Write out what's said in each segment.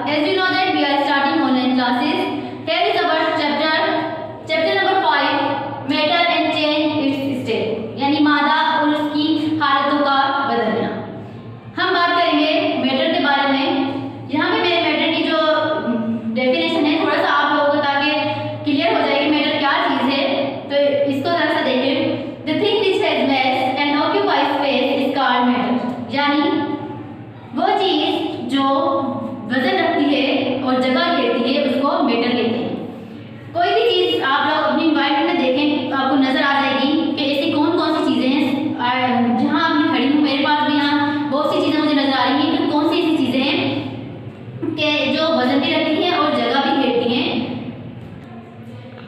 as you know that we are starting online classes. Here is our chapter number 5, matter and change its state, यानी मादा और उसकी हालतों का बदलना। हम बात करेंगे मैटर के बारे में। यहाँ पे मेरे मैटर की जो डेफिनेशन है थोड़ा सा आप लोगों को ताकि क्लियर हो जाए कि मैटर क्या चीज़ है, तो इसको जरा सा देखें। The thing which has mass and occupies space is called matter, यानी वो चीज़ जो वजन रखती है और जगह घेरती है उसको मैटर कहते हैं। कोई भी चीज़ आप लोग अपनी इन्वायरमेंट में देखें तो आपको नजर आ जाएगी कि ऐसी कौन कौन सी चीज़ें हैं। जहाँ मैं खड़ी हूँ मेरे पास भी यहाँ बहुत सी चीज़ें मुझे नजर आ रही हैं कि कौन सी ऐसी चीज़ें हैं कि जो वजन भी रखती हैं और जगह भी घेरती हैं।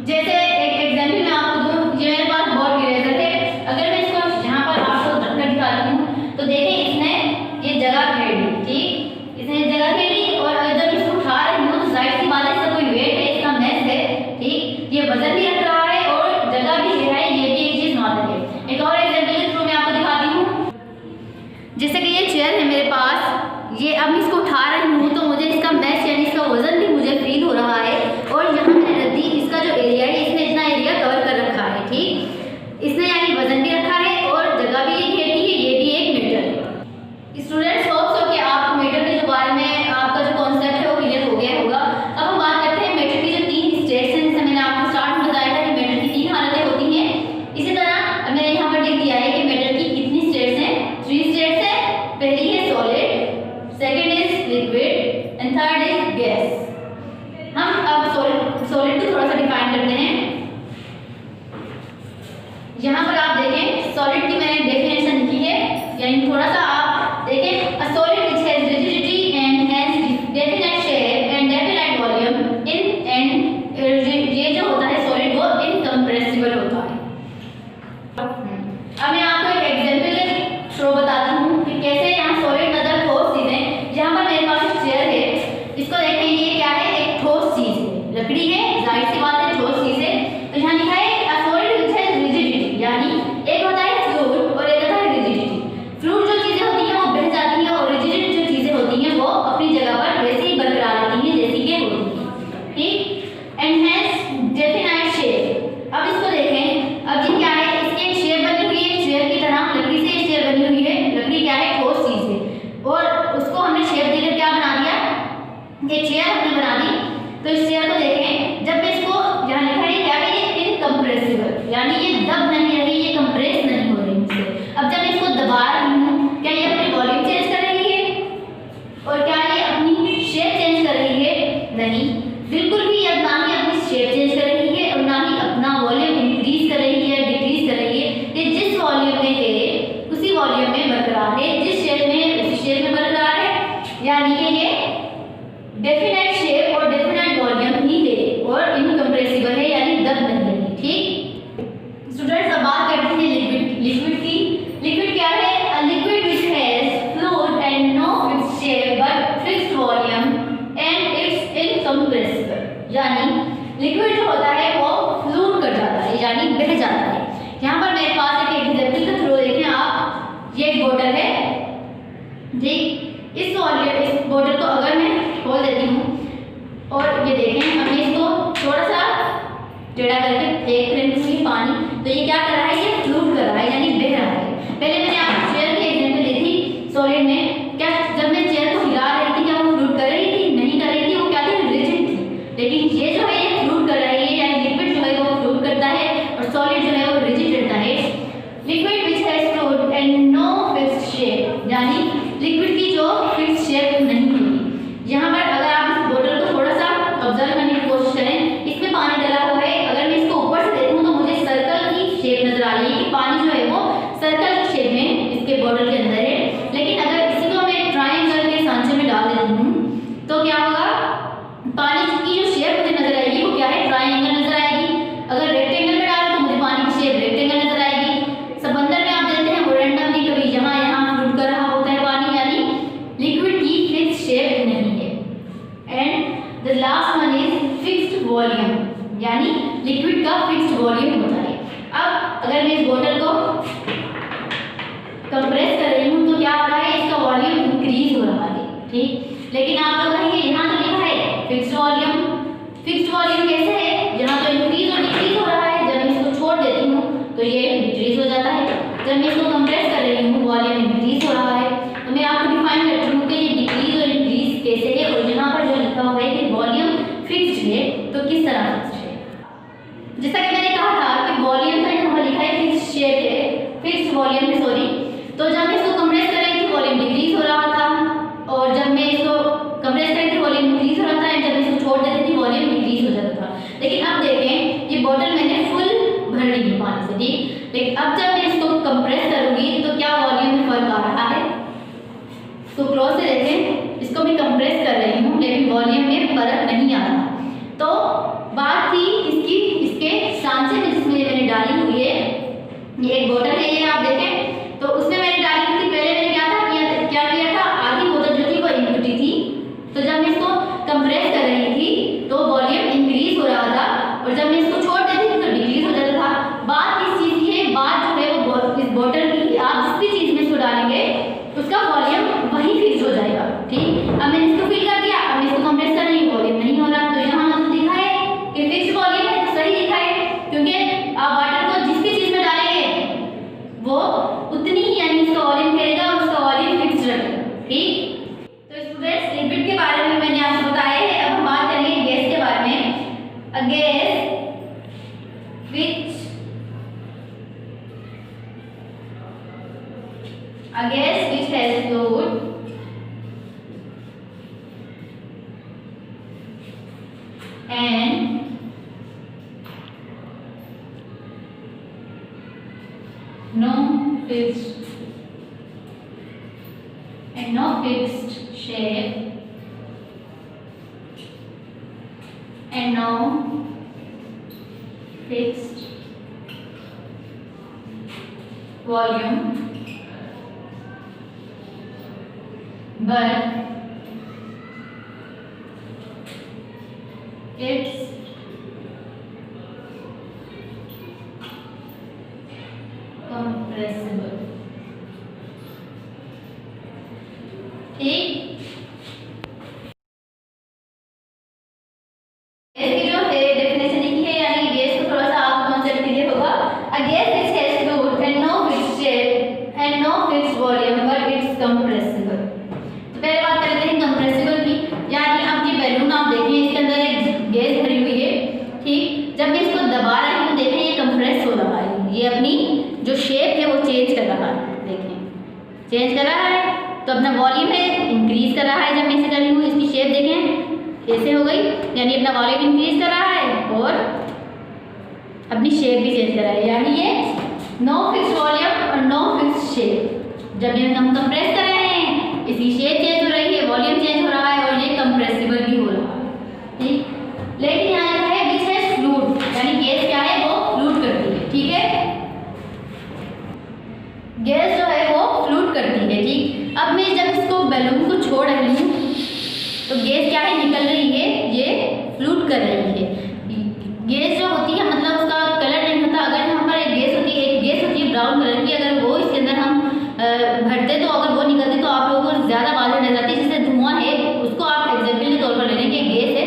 जैसे एक एग्जाम्पल मैं आपको दूँ, ये मेरे पास बोर्ड इरेजर है। अगर मैं इसको यहाँ पर आपको रखकर दिखाती हूँ तो देखें इसने ये जगह घेर ली, ठीक, इसने जगह घेर ली। और जब इसको उठा रही हूँ तो जाहिर सी बात है इसका कोई वेट है, इसका मैस है, ठीक, ये वजन भी रख रहा है और जगह भी घेरा है, ये भी एक चीज़ नॉर्मल है। एक और एग्जाम्पल के थ्रू मैं आपको दिखाती हूँ। जैसे कि ये चेयर है मेरे पास, ये अब मैं इसको उठा रही हूँ तो मुझे इसका मैस यानी इसका वजन भी मुझे फील हो रहा है। और यहाँ मैंने रख दी, इसका जो एरिया है इसने इतना एरिया कवर कर रखा है, ठीक, इसने यानी वजन भी रखा है और जगह भी ये घेरती है, ये भी एक मैटर है। स्टूडेंट्स होप्स हो कि आपको मैटर के बारे में आपका जो कॉन्सेप्ट है वो क्लियर हो गया होगा। अब हम बात करते हैं मैटर की जो 3 स्टेट्स हैं। जैसे मैंने आपको स्टार्ट में बताया था कि मैटर की 3 हालतें होती हैं, इसी तरह मैंने यहाँ पर लिख दिया है कि मैटर की कितनी स्टेट्स हैं, 3 स्टेट्स हैं। पहली है solid, second is liquid and third is gas. हम अब सॉलिड को थोड़ा सा डिफाइन करते हैं। यहाँ पर आप देखें सॉलिड की मैंने डेफिनेशन लिखी है, यानी थोड़ा सा आप देखें, a solid which has rigidity and has definite shape and definite volume in and ये जो होता है सॉलिड वो इनकम्प्रेसिबल होता है। अब मैं आपको एक एग्जांपल के थ्रू बताती हूँ कि कैसे यहाँ सॉलिड मतलब ठोस चीज़ें। यहाँ पर मेरे पास एक चेयर है, इसको देखें, ये क्या है, एक ठोस चीज़ है, लकड़ी है, जाहिर सी बात है ठोस चीज़ है। तो यहाँ लिखा है a solid which has rigidity, यानी एक होता है फ्लूइड और एक होता है रिजिडिटी। फ्लूइड जो चीज़ें होती हैं वो बह जाती हैं और रिजिडिट जो चीज़ें होती हैं वो अपनी जगह पर वैसे ही बरकरार रहती हैं जैसी कि होती हैं, ठीक, एंड हैज डेफिनाइट शेप। अब इसको देखें, अब ये क्या है, इसकी एक शेप बनी हुई है चेयर की तरह, लकड़ी से ये चेयर बनी हुई है। लकड़ी क्या है, ठोस चीज़ है और उसको हमने शेप देकर क्या बना दिया, ये चेयर हमने बना दी। तो इस चेयर को देखें, जब मैं इसको यहाँ लिखा है क्या है, ये इनकम्प्रेसिबल, यानी ये दब नहीं रही, ये कंप्रेस नहीं हो रही मुझसे। अब जब मैं इसको दबा रही हूँ, क्या ये अपनी वॉल्यूम चेंज कर रही है और क्या ये अपनी शेप चेंज कर रही है? नहीं, बिल्कुल भी ये ना ही अपनी शेप चेंज कर रही है और ना ही अपना वॉल्यूम इंक्रीज कर रही है, डिक्रीज कर रही है। ये जिस वॉल्यूम में है उसी वॉल्यूम में बरकरार है, जिस शेप में है उसी शेप में बरकरार है, यानी कि ये डेफिनेट शेप और डेफिनेट वॉल्यूम ही है और इनकम्प्रेसिबल है, यानी दब नहीं है, ठीक। स्टूडेंट्स अब बात करते हैं लिक्विड की। लिक्विड क्या है, a liquid which has fluid and no fixed shape but fixed volume and it's incompressible, यानी लिक्विड जो होता है वो फ्लूइड कर जाता है, यानी बह जाता है। यहाँ पर मेरे पास एक एग्जाम्पल के थ्रू देखें आप, ये एक बोतल है, ठीक, इस बोतल को अगर मैं खोल देती हूँ और ये देखें, अब मैं इसको थोड़ा सा टेढ़ा करके फेंक रही हूँ पानी, तो ये क्या कर रहा है, ये फ्लूट कर रहा है, यानी बह रहा है। पहले मैंने आपको चेयर की एग्जाम्पल दी थी सॉलिड में, क्या जब मैं चेयर को हिला रही थी क्या वो फ्लूट कर रही थी? नहीं कर रही थी, वो क्या थी, रिजिड थी। लेकिन ये जो है ये फ्लूट कर रही है, यानी लिक्विड जो है वो फ्लूट करता है और सॉलिड जो है वो रिजिड रहता है। Liquid which has fluid and no fixed shape, यानी लिक्विड की जो फिक्स्ड शेप नहीं होती। यहाँ पर अगर आप इस बोतल को थोड़ा सा ऑब्जर्व करने की कोशिश करें, इसमें पानी डला हुआ है, अगर मैं इसको ऊपर से देखूँ तो मुझे सर्कल की शेप नजर आ रही है कि पानी जो है वो सर्कल की शेप में इसके बोतल के अंदर है। लेकिन अगर इसी को मैं ट्रायंगल के सांचे में डाल देती हूँ तो क्या होगा, पानी की जो शेप मुझे नजर आएगी वो क्या है, ट्रायंगल नजर आएगी। अगर रेक्टेंगल में डालें तो मुझे पानी की शेप रेक्टेंगल नजर आएगी। समंदर में आप देखते हैं वो रैंडमली कभी यहाँ फ्लूट कर रहा होता है पानी, यानी लिक्विड की फिक्स्ड शेप नहीं है। And the last one is fixed volume, यानी लिक्विड का फिक्स्ड वॉल्यूम होता है। अब अगर मैं इस बोतल को कंप्रेस कर रही हूँ तो क्या हो रहा है, इसका वॉल्यूम इंक्रीज हो रहा है, ठीक। लेकिन आप लोग कहेंगे यहाँ तो जब मैं इसको कंप्रेस कर रही हूँ वॉल्यूम इंक्रीज हो रहा है। तो मैं आपको डिफाइन करती हूँ कि ये डिक्रीज और इंक्रीज कैसे है, और यहाँ पर जो लिखा हुआ है कि वॉल्यूम फिक्स्ड है तो किस तरह फिक्स्ड है। जैसा कि मैंने कहा था कि वॉल्यूम का यहाँ लिखा है फिक्स्ड शेप है, फिक्स्ड वॉल्यूम है सॉरी। तो जब मैं इसको कंप्रेस कर रही थी वॉल्यूम डिक्रीज हो रहा था, और जब मैं इसको कंप्रेस कर रही थी वॉल्यूम इंक्रीज हो रहा था, एंड जब मैं इसको छोड़ देती थी वॉल्यूम डिक्रीज हो जाता था। लेकिन अब देखें ये बॉटल मैंने फुल भर ली है पानी से, ठीक। लेकिन अब जब मैं इसको कंप्रेस करूंगी तो क्या वॉल्यूम में फर्क आ रहा है? तो क्लोज से देखें, इसको मैं कंप्रेस कर रही हूँ लेकिन वॉल्यूम में फर्क नहीं आ रहा। तो बात थी इसकी इसके सांचे में जिसमें मैंने डाली हुई है, ये एक बोतल है, ये आप देखें तो उसमें मैंने डाली हुई थी। पहले मैंने क्या किया था, आधी बोतल जो थी वो इनपुटी थी। तो जब मैं इसको कंप्रेस कर रही थी तो वॉल्यूम इंक्रीज हो रहा था, और जब मैं इसको छोड़ देती थी तो डिक्रीज हो जाता था। बात किस चीज़ की है? बात जो है वो इस बोतल की, आप जिस भी चीज़ में इसको डालेंगे उसका वॉल्यूम वही फिक्स हो जाएगा, ठीक। अब मैंने इसको फिल कर दिया, अब मैं इसको कंप्रेस कर रही हूँ, वॉल्यूम नहीं हो रहा। तो यहाँ मतलब दिखा है कि फिक्स वॉल्यूम है, तो सही लिखा है, क्योंकि आप वाटर को जिस भी चीज़ में डालेंगे वो उतनी ही यानी उसका वॉल्यूम करेगा और उसका वॉल्यूम फिक्स रहेगा, ठीक। तो स्टूडेंट्स लिक्विड के बारे में मैंने आपको बताया है। अब हम बात करेंगे गैस के बारे में। A gas which has fluid and no fixed shape and no fixed volume, but it's compressible, ठीक। इसकी जो है डेफिनेशन लिखी है, यानी गैस को थोड़ा सा आप कॉन्सेप्ट क्लियर होगा। A gas which has fluid and no fixed shape and no fixed volume but it's compressible। तो पहले बात कर लेते हैं कंप्रेसिबल की, यानी अब ये बैलून आप देखें इसके अंदर एक गैस भरी हुई है, ठीक। जब मैं इसको दबा रही हूँ देखें ये कंप्रेस हो रहा है, ये अपनी जो शेप है वो चेंज कर रहा है, देखें चेंज कर रहा है। तो अपना वॉल्यूम है इंक्रीज कर रहा है। जब मैं इसे कर रही हूँ इसकी शेप देखें ऐसे हो गई, यानी अपना वॉल्यूम इंक्रीज कर रहा है और अपनी शेप भी चेंज कर रहा है, यानी ये नो फिक्स वॉल्यूम और नो फिक्स शेप। जब ये हम कंप्रेस कर रहे हैं इसकी शेप चेंज हो रही है, वॉल्यूम चेंज हो रहा है और ये कंप्रेसिबल भी हो रहा है, ठीक। लेकिन यहाँ लिखा है विच हैज फ्लूइड, यानी गैस क्या है वो फ्लूइड करती है, ठीक है। गैस जो है वो फ्लूइड करती है, ठीक। अब मैं जब इसको बैलून को छोड़ रही हूँ तो गैस क्या है निकल रही है, ये फ्लूइड कर रही है। गैस जो होती है मतलब उसका कलर नहीं होता। अगर यहाँ पर एक गैस होती है ब्राउन कलर की, अगर वो इसके अंदर हम भरते तो अगर वो निकलती तो आप लोगों को ज़्यादा वाजह नजर आती है। जैसे धुआं है उसको आप एग्जाम्पल के तौर पर ले लें कि गैस है,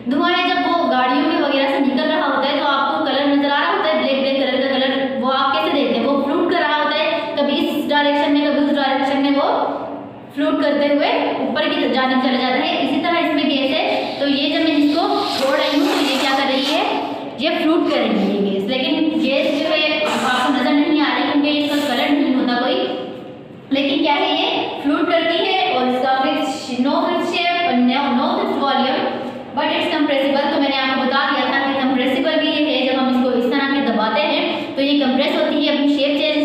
धुआं है, जब वो गाड़ियों में वगैरह से निकल रहा होता है तो आपको कलर नजर आ रहा होता है, ब्लैक ब्लैक कलर का कलर, वो आप कैसे देखते हैं, वो फ्लूट कर रहा होता है, कभी इस डायरेक्शन में कभी उस डायरेक्शन में वो फ्लूट करते हुए ऊपर की जानिब चला जाता है। इसी तरह इसमें गैस है, तो ये जब मैं इसको छोड़ रही हूँ तो ये क्या कर रही है, ये फ्लूट कर रही है गैस। लेकिन गैस जो है आपको नजर नहीं आ रही क्योंकि इसका कलर नहीं होता कोई, लेकिन क्या है ये फ्लूट करती है और इसका नो फिक्स शेप और no fix volume but it's compressible. तो मैंने आपको बता दिया था कि कंप्रेसिबल भी ये है, जब हम इसको इस तरह के दबाते हैं तो ये कंप्रेस होती है, अपनी शेप चेंज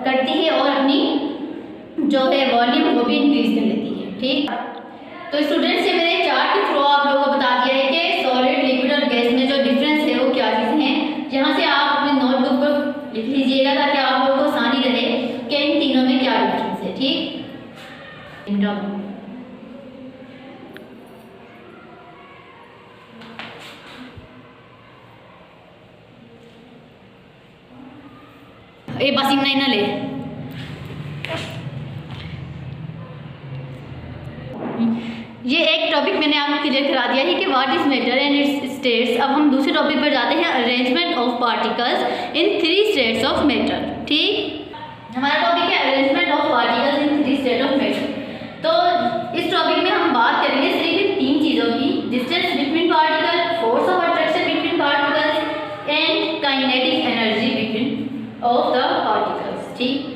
करती है और अपनी जो है वॉल्यूम वो भी इंक्रीज कर लेती है, ठीक। तो स्टूडेंट्स से मैंने चार्ट के थ्रू आप लोगों को बता दिया है कि सॉलिड, लिक्विड और गैस में जो डिफरेंस है वो क्या चीज़ें हैं। यहाँ से आप अपने नोटबुक पर लिख लीजिएगा ताकि आप लोगों को आसानी रहे कि इन तीनों में क्या डिफरेंस है, ठीक। ये बस इतना ही ना ले। ये एक टॉपिक मैंने आपको क्लियर करा दिया है कि what is matter and it's states. अब हम दूसरे टॉपिक पर जाते हैं, arrangement of particles in 3 states of matter, ठीक। हमारा टॉपिक है arrangement of particles in three state of matter. तो इस टॉपिक में हम बात करेंगे सिर्फ तीन चीज़ों की, distance between particle, force of attraction between particles and kinetic energy between of the particles. ठीक,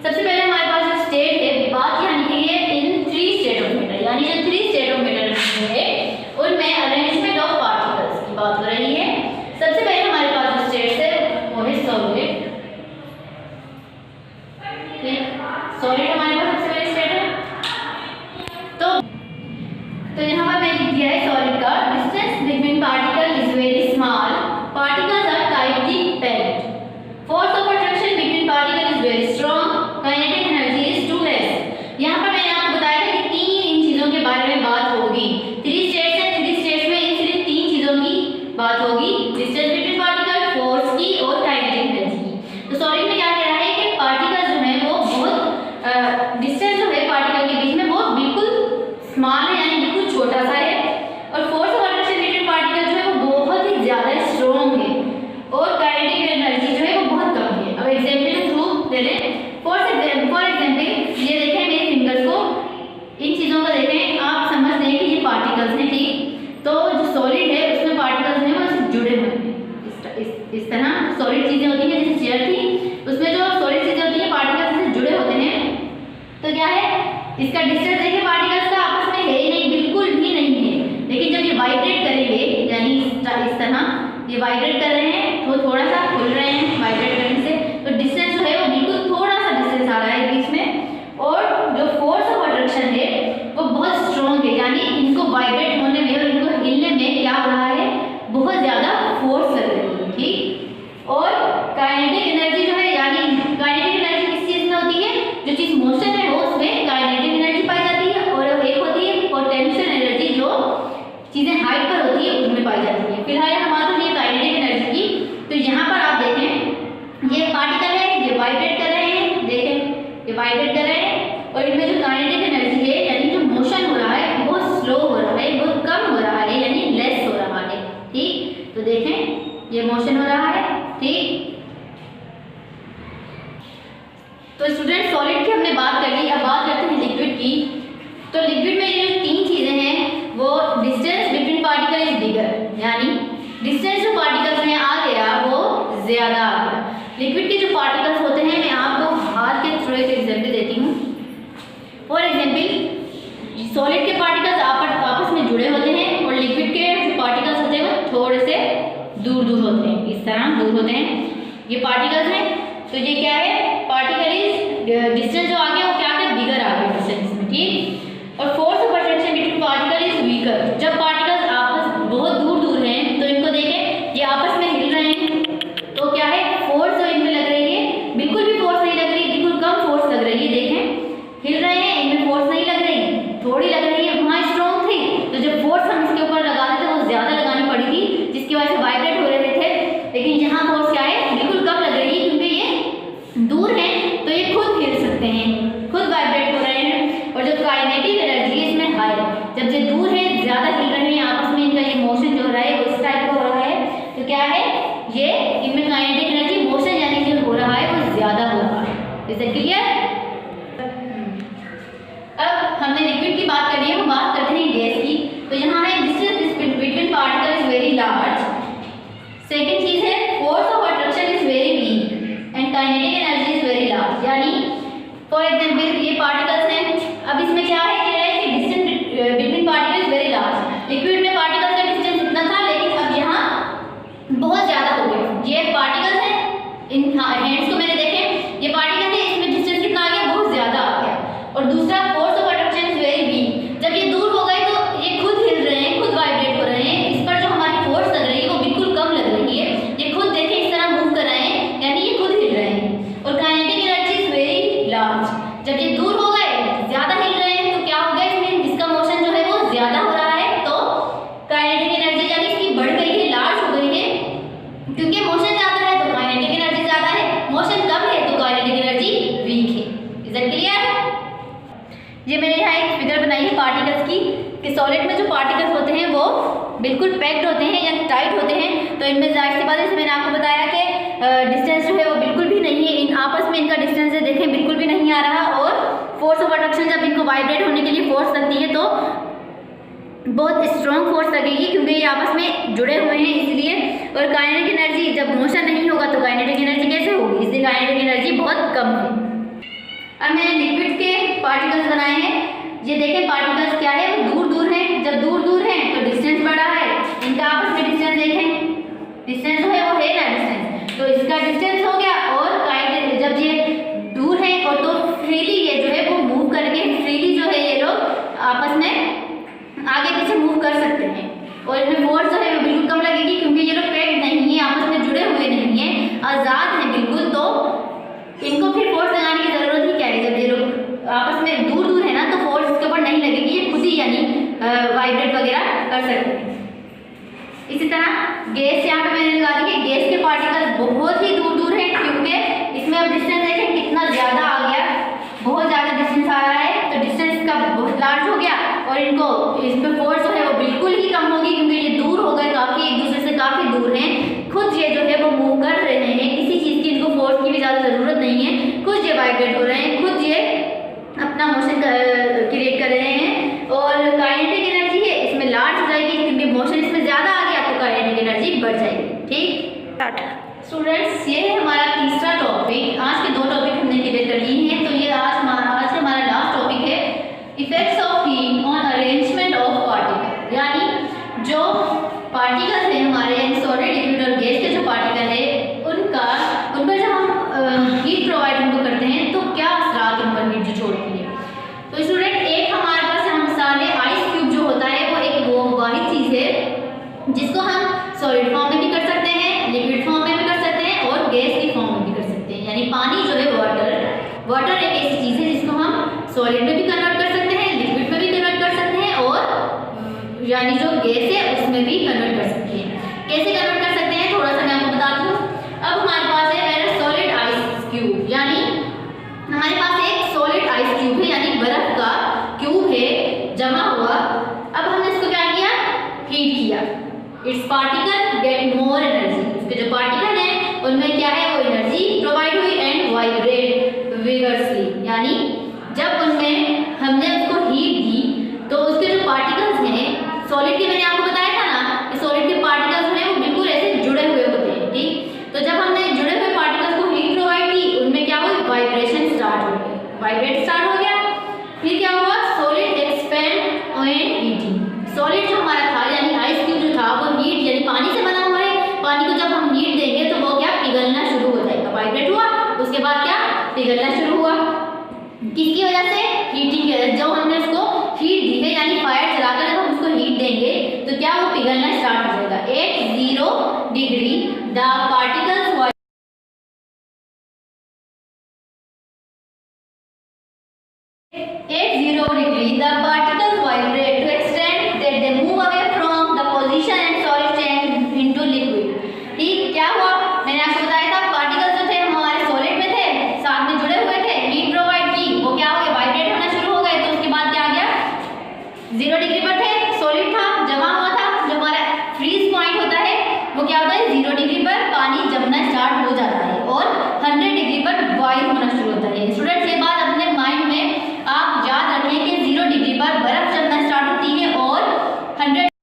सबसे पहले हमारे पास जो स्टेट है, बात यहाँ लिखी है in three state of matter, यानी जो थ्री स्टेट ऑफ मैटर है उनमें अरेंजमेंट ऑफ पार्टिकल्स की बात हो रही है। सबसे पहले हमारे पास जो स्टेट है वो है सॉलिड। सॉलिड हमारे पास सबसे पहले स्टेट है। तो यहाँ पर मैंने लिख दिया है सॉलिड का distance between particle is very small, particles are tightly packed, force of attraction between particle is very strong, kinetic energy is too less. यहाँ पर मैंने आपको बताया था कि तीन इन चीज़ों के बारे में बात होगी। थ्री स्टेट्स हैं, थ्री स्टेट्स में इन सिर्फ तीन चीज़ों की बात होगी, डिस्टेंस बिटवीन पार्टिकल, फोर्स की और काइनेटिक एनर्जी की। तो सॉलिड में क्या कह रहा है कि पार्टिकल जो है वो बहुत डिस्टेंस जो है पार्टिकल के बीच में वो बिल्कुल स्मॉल है, यानी बिल्कुल छोटा सा है, और force of attraction between particle जो है वो बहुत ही ज़्यादा स्ट्रॉन्ग है, और काइनेटिक एनर्जी जो है वो बहुत कम है। अब एग्जाम्पल के थ्रू दे दें, फॉर एग्जाम्पल ये देखें मेरे फिंगर्स को, इन चीज़ों को देखें, आप समझ लें कि ये पार्टिकल्स हैं। ठीक, तो जो सॉलिड है उसमें पार्टिकल्स हैं वो जुड़े हुए हैं, इस तरह सॉलिड चीज़ें होती हैं, जैसे चेयर थी उसमें जो सॉलिड चीज़ें होती हैं पार्टिकल्स से जुड़े होते हैं। तो क्या है, इसका डिस्टेंस देखिए पार्टिकल्स का आपस में है ही नहीं, बिल्कुल भी नहीं है, लेकिन जब ये वाइब्रेट करेंगे, यानी इस तरह ये वाइब्रेट कर रहे हैं तो थोड़ा सा खुल रहे हैं वाइब्रेट करने से, तो डिस्टेंस जो है वो बिल्कुल थोड़ा सा डिस्टेंस आ रहा है बीच में, और जो फोर्स ऑफ अट्रैक्शन है वो बहुत स्ट्रॉन्ग है, यानी इनको वाइब्रेट होने में और इनको हिलने में क्या हो रहा है, बहुत ज़्यादा फोर्स लग रही है। ठीक, और काइनेटिक एनर्जी जो है, यानी काइनेटिक एनर्जी किस चीज़ में होती है, जो चीज़ मोशन है वो उसमें काइनेटिक एनर्जी पाई जाती है, और एक होती है पोटेंशियल एनर्जी जो चीज़ें हाइट पर होती है उनमें पाई जाती है। फिलहाल हम बात करें काइनेटिक एनर्जी की, तो यहाँ पर आप देखें ये पार्टिकल है, ये वाइब्रेट कर रहे हैं, देखें ये वाइब्रेट कर रहे हैं, और इनमें जो काइनेटिक एनर्जी है, यानी जो मोशन हो रहा है बहुत स्लो हो रहा है, बहुत कम हो रहा है, यानी लेस हो रहा है। ठीक, तो देखें ये मोशन हो रहा है। ठीक, तो स्टूडेंट सॉलिड की हमने बात कर ली, अब बात करते हैं लिक्विड की। तो लिक्विड में ये जो तीन चीज़ें हैं वो distance between particle is bigger, यानी डिस्टेंस जो पार्टिकल्स में आ गया वो ज़्यादा आ गया। लिक्विड के जो पार्टिकल्स होते हैं, मैं आपको हाथ के थ्रू एक एग्जाम्पल देती हूँ। फॉर एग्जाम्पल सॉलिड के पार्टिकल्स आपस में जुड़े होते हैं, और लिक्विड के जो पार्टिकल्स होते हैं वो थोड़े से दूर दूर होते हैं, इस तरह दूर होते हैं। ये पार्टिकल्स हैं, तो ये क्या है, पार्टिकल इज डिस्टेंस जो आ गया वो क्या है, बिगर आ गया डिस्टेंस में। ठीक, और force of attraction between particle is weaker, जब पार्टिकल्स आपस बहुत दूर दूर हैं तो इनको देखें ये आपस में हिल रहे हैं, तो क्या है, फोर्स जो इनमें लग रही है बिल्कुल भी फोर्स नहीं लग रही, बिल्कुल कम फोर्स लग रही है। देखें हिल रहे हैं, इनमें फोर्स नहीं लग रही, थोड़ी लग रही है, वहाँ स्ट्रॉन्ग थी, तो जब फोर्स हम इसके ऊपर लगाते थे वो ज़्यादा लगानी पड़ी थी, जिसकी वजह से वाइब्रेट हो रहे थे। लेकिन यहाँ फोर्स क्या है, बिल्कुल कम लग रही है, क्योंकि ये दूर है तो ये खुद हिल सकते हैं, खुद वाइब्रेट हो रहे हैं। और जो काइनेटिक एनर्जी है इसमें हाई, जब ये दूर है ज़्यादा हिल रहे हैं, आपस में इनका ये मोशन जो हो रहा है वो इस टाइप का हो रहा है, तो क्या है, ये इनमें काइनेटिक एनर्जी मोशन यानी जो हो रहा है वो ज़्यादा हो रहा है। Is it clear? अब हमने लिक्विड की बात करी है, वो बात करते हैं गैस की। तो यहाँ है distance between particle is very large. Second चीज़ है force of attraction is very weak and kinetic energy is very large, यानी फॉर एग्जाम्पल ये पार्टिकल्स हैं, अब इसमें क्या है, कह रहा है कि distance between particle is very large. Liquid में पार्टिकल्स का डिस्टेंस इतना था, लेकिन अब यहाँ बहुत ज़्यादा हो गया। ये पार्टिकल्स हैं, इन हैंड्स को मैंने देखे, ये पार्टिकल है, इसमें डिस्टेंस कितना आ गया, बहुत ज़्यादा आ गया। और दूसरा force of attraction is very week, जब ये दूर हो गए तो ये खुद हिल रहे हैं, खुद वाइब्रेट हो रहे हैं, इस पर जो हमारी फोर्स लग रही है वो बिल्कुल कम लग रही है, ये खुद देखें इस तरह मूव कर रहे हैं, यानी ये खुद हिल रहे हैं। और kinetic energy is very large, जब ये दूर हो गए, ज़्यादा हिल रहे हैं, तो क्या हो गया, इसमें इसका मोशन जो है वो ज़्यादा हो रहा है, तो काइनेटिक एनर्जी यानी इसकी बढ़ गई है, लार्ज हो गई है, क्योंकि मोशन ज़्यादा है तो काइनेटिक एनर्जी ज़्यादा है, मोशन कम है तो काइनेटिक एनर्जी वीक है। Is that clear? ये मैंने यहाँ एक फिगर बनाई है पार्टिकल्स की, कि सॉलिड में जो पार्टिकल्स होते हैं वो बिल्कुल पैक्ड होते हैं या टाइट होते हैं, तो इनमें जाहिर सी बात है, मैंने आपको बताया कि डिस्टेंस जो है वो बिल्कुल भी नहीं है, इन आपस में इनका डिस्टेंस है देखें बिल्कुल भी नहीं आ रहा। और फोर्स ऑफ अट्रैक्शन जब इनको वाइब्रेट होने के लिए फोर्स लगती है तो बहुत स्ट्रॉन्ग फोर्स लगेगी, क्योंकि ये आपस में जुड़े हुए हैं इसलिए। और काइनेटिक एनर्जी जब मोशन नहीं होगा तो काइनेटिक एनर्जी कैसे होगी, इसलिए काइनेटिक एनर्जी बहुत कम है। अब मैंने लिक्विड के पार्टिकल्स बनाए हैं, ये देखें पार्टिकल्स क्या है वो दूर दूर हैं, जब दूर दूर हैं तो डिस्टेंस बड़ा है, इनका आपस में डिस्टेंस देखें, डिस्टेंस जो है वो है ना डिस्टेंस, तो इसका डिस्टेंस हो गया। और काइनेटिक जब ये दूर है और तो फ्रीली ये जो है वो मूव करके फ्रीली जो है ये लोग आपस में आगे पीछे मूव कर सकते हैं। और इनमें फोर्स जो है वो बिल्कुल कम लगेगी, क्योंकि ये लोग पैक्ड नहीं है, आपस में जुड़े हुए नहीं है, आज़ाद हैं बिल्कुल, तो इनको फिर फोर्स लगाने की ज़रूरत ही क्या है। जब ये लोग आपस में दूर दूर है ना तो फोर्स इसके ऊपर नहीं लगेगी, ये खुद ही यानी वाइब्रेट वगैरह कर सकते हैं। इसी तरह गैस यहाँ पे मैंने लगा दी कि गैस के पार्टिकल्स बहुत ही दूर दूर हैं, क्योंकि इसमें अब डिस्टेंस देखें कितना ज़्यादा आ गया, बहुत ज़्यादा डिस्टेंस आ रहा है, तो डिस्टेंस का बहुत लार्ज हो गया और इनको इस पर फोर्स जो है वो बिल्कुल ही कम होगी, क्योंकि ये दूर हो गए काफ़ी, एक दूसरे से काफ़ी दूर हैं, खुद ये जो है वो मूव कर रहे हैं, किसी चीज़ की इनको फोर्स की भी ज़्यादा ज़रूरत नहीं है, खुद ये वाइब्रेट हो रहे हैं, खुद ये अपना मोशन क्रिएट कर रहे हैं। और काइनेटिक एनर्जी है इसमें लार्ज हो जाएगी, क्योंकि मोशन इसमें ज़्यादा आ गया तो काइनेटिक एनर्जी बढ़ जाएगी। ठीक स्टूडेंट्स, ये है हमारा तीसरा टॉपिक। आज के दो टॉपिक हमने क्लियर कर लिए हैं, तो ये आज हमारा लास्ट टॉपिक है effects of heat on arrangement of particle, यानी जो पार्टिकल्स हैं हमारे सॉलिड लिक्विड और गैस के जो पार्टिकल है उन पर जब हम हीट प्रोवाइड उनको करते हैं तो क्या असरात उन पर हीट जो छोड़ती है। तो स्टूडेंट एक हमारे पास हम मिसाल है आइस क्यूब जो होता है वो एक वो वाहिद चीज़ है जिसको हम सॉलिड फॉर्म में भी कर सकते हैं, लिक्विड फॉर्म में भी कर सकते हैं और गैस की फॉर्म में भी कर सकते हैं। यानी पानी जो है वाटर एक ऐसी चीज़ है जिसको हम सॉलिड में भी कन्वर्ट कर सकते हैं, लिक्विड में भी कन्वर्ट कर सकते हैं और यानी जो गैस है उसमें भी कन्वर्ट कर सकते हैं। कैसे कन्वर्ट कर सकते हैं थोड़ा सा मैं आपको बताती हूँ। अब हमारे पास है मेरा सॉलिड आइस क्यूब, यानी हमारे पास एक सॉलिड आइस क्यूब है, यानी बर्फ का क्यूब है जमा हुआ। अब हमने इसको क्या किया, हीट किया, it's particle get more energy, उसके जो पार्टिकल हैं उनमें क्या है वो एनर्जी प्रोवाइड हुई एंड वाइब्रेट विगरसली, यानी जब उनमें हमने उसको हीट दी तो उसके जो पार्टिकल्स हैं सॉलिड के, मैंने आपको बताया था ना कि सॉलिड के पार्टिकल्स जो हैं वो बिल्कुल ऐसे जुड़े हुए होते हैं। ठीक, तो जब हमने जुड़े हुए पार्टिकल्स को हीट प्रोवाइड की उनमें क्या हुई, वाइब्रेशन स्टार्ट हो गई, वाइब्रेट स्टार्ट हो गया। फिर क्या हुआ, solid expand and heating. Solid जो हमारा था यानी आइस क्यूब जो था वो हीट यानी पानी से बना हुआ है, पानी को जब हम हीट देंगे तो वो क्या पिघलना शुरू हो जाएगा, वाइब्रेट हुआ, उसके बाद क्या पिघलना शुरू हुआ। किसकी वजह से, हीटिंग की वजह से। जब हमने उसको हीट दी है यानी फायर चलाकर जब हम उसको हीट देंगे तो क्या वो पिघलना स्टार्ट हो जाएगा। At 0 degree the particles at 0 degree the particles vibrate